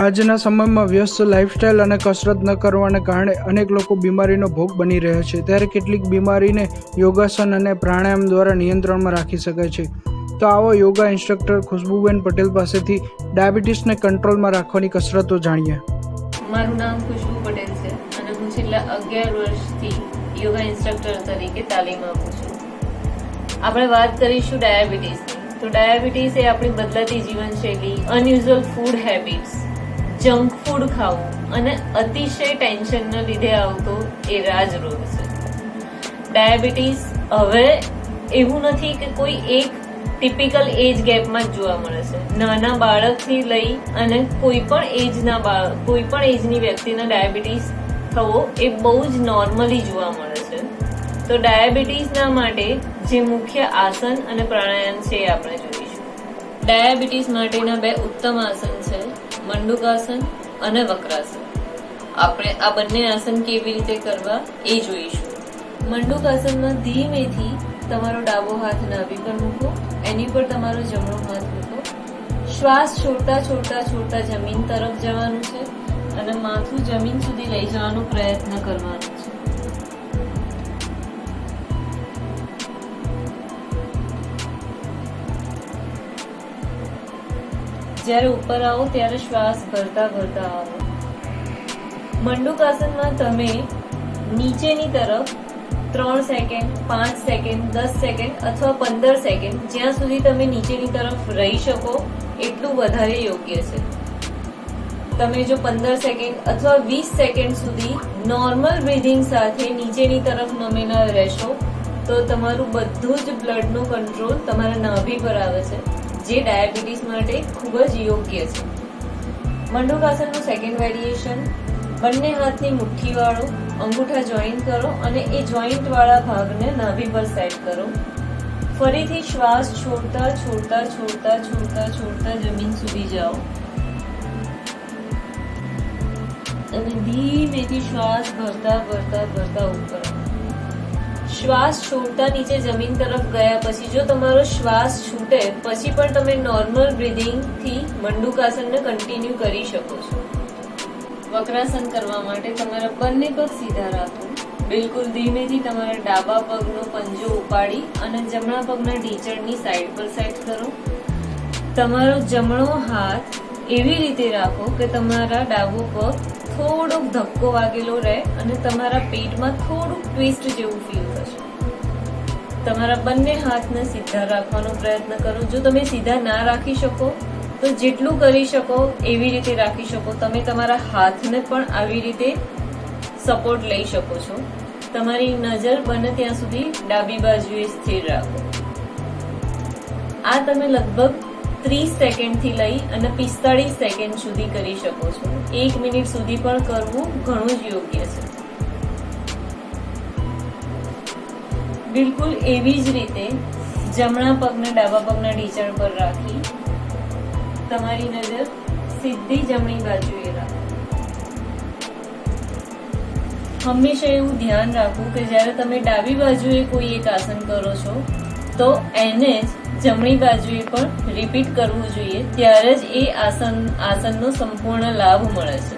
આજના સમયમાં વ્યસ્ત લાઇફસ્ટાઇલ અને કસરત ન કરવાને કારણે અનેક લોકો બીમારીનો ભોગ બની રહ્યા છે. ત્યારે કેટલીક બીમારીને યોગાસન અને પ્રાણાયામ દ્વારા નિયંત્રણમાં રાખી શકાય છે. તો આવો યોગા ઇન્સ્ટ્રક્ટર ખુશ્બુબેન પટેલ પાસેથી ડાયાબિટીસને કંટ્રોલમાં રાખવાની કસરતો જાણીએ. મારું નામ ખુશ્બુ પટેલ છે અને હું છેલ્લા 11 વર્ષથી યોગા ઇન્સ્ટ્રક્ટર તરીકે તાલીમ આપું છું. આપણે વાત કરીશું ડાયાબિટીસની. તો ડાયાબિટીસ એ આપણી બદલાતી જીવનશૈલી, unusual food habits, junk food ખાવું અને અતિશય ટેન્શનના લીધે આવતો એ રાજરોગ છે. ડાયાબિટીસ હવે એવું નથી કે કોઈ એક ટિપિકલ એજ ગેપમાં જ જોવા મળે છે. નાના બાળકથી લઈ અને કોઈ પણ એજની વ્યક્તિને ડાયાબિટીસ થવો એ બહુ જ નોર્મલી જોવા મળે છે. તો ડાયાબિટીસના માટે જે મુખ્ય આસન અને પ્રાણાયામ છે એ આપણે જોઈશું. ડાયાબિટીસ માટેના 2 ઉત્તમ આસન છે, મંડુકાસન અને વક્રાસન. આપણે આ બંને આસન કેવી રીતે કરવા એ જોઈશું. મંડુકાસનમાં ધીમેથી તમારો ડાબો હાથ નાભી પર મૂકો, એની પર તમારો જમણો હાથ મૂકો. શ્વાસ છોડતા છોડતા છોડતા જમીન તરફ જવાનું છે અને માથું જમીન સુધી લઈ જવાનો પ્રયત્ન કરવાનો છે. જ્યારે ઉપર આવો ત્યારે શ્વાસ ભરતા ભરતા આવો. મંડુકાસનમાં તમે નીચેની તરફ 3 સેકન્ડ, 5 સેકન્ડ, 10 સેકન્ડ અથવા 15 સેકન્ડ જ્યાં સુધી તમે નીચેની તરફ રહી શકો એટલું વધારે યોગ્ય છે. તમે જો 15 સેકન્ડ અથવા 20 સેકન્ડ સુધી નોર્મલ બ્રીધિંગ સાથે નીચેની તરફ નમેલા રહેશો તો તમારું બધું જ બ્લડનું કંટ્રોલ તમારા નાભી પર આવે છે, જે ડાયાબિટીસ માટે ખૂબ જ યોગ્ય છે. મંડુકાસનનું સેકન્ડ વેરિએશન, બંને હાથની મુઠ્ઠી વાળો, અંગૂઠા જોઈન્ટ કરો અને એ જોઈન્ટ વાળા ભાગને નાભી પર સેટ કરો. ફરીથી શ્વાસ છોડતા છોડતા છોડતા છોડતા છોડતા જમીન સુધી જાઓ અને ધીમેથી શ્વાસ ભરતા ભરતા ભરતા ઉપર. શ્વાસ છોડતા નીચે જમીન તરફ ગયા પછી જો તમારો શ્વાસ છૂટે પછી પણ તમે નોર્મલ બ્રીધિંગ થી મંડુકાસનને કન્ટિન્યુ કરી શકો છો. વક્રાસન કરવા માટે તમારા બંને પગ સીધા રાખો. બિલકુલ ધીમેથી તમારા ડાબા પગનો પંજો ઉપાડી અને જમણા પગના ઢીચણની સાઈડ પર સેટ કરો. તમારો જમણો હાથ એવી રીતે રાખો કે તમારા ડાબો પગ થોડોક ધક્કો વાગેલો રહે અને તમારા પેટમાં થોડુંક ટ્વિસ્ટ જેવું ફીલ થશે. તમારા બંને હાથને સીધા રાખવાનો પ્રયત્ન કરો. જો તમે સીધા ના રાખી શકો તો જેટલું કરી શકો એવી રીતે રાખી શકો. તમે તમારા હાથને પણ આવી રીતે સપોર્ટ લઈ શકો છો. તમારી નજર બને ત્યાં સુધી ડાબી બાજુએ સ્થિર રાખો. આ તમે લગભગ 30 સેકન્ડથી લઈ અને 45 સેકન્ડ સુધી કરી શકો છો. 1 મિનિટ સુધી પણ કરવું ઘણું જ યોગ્ય છે. બિલકુલ એવી જ રીતે જમણા પગને ડાબા પગના ઢીંચણ પર રાખી તમારી નજર સીધી જમણી બાજુએ રાખો. હંમેશા એવું ધ્યાન રાખવું કે જ્યારે તમે ડાબી બાજુએ કોઈ એક આસન કરો છો તો એને જ જમણી બાજુએ પણ રિપીટ કરવું જોઈએ, ત્યારે જ એ આસનનો સંપૂર્ણ લાભ મળે છે.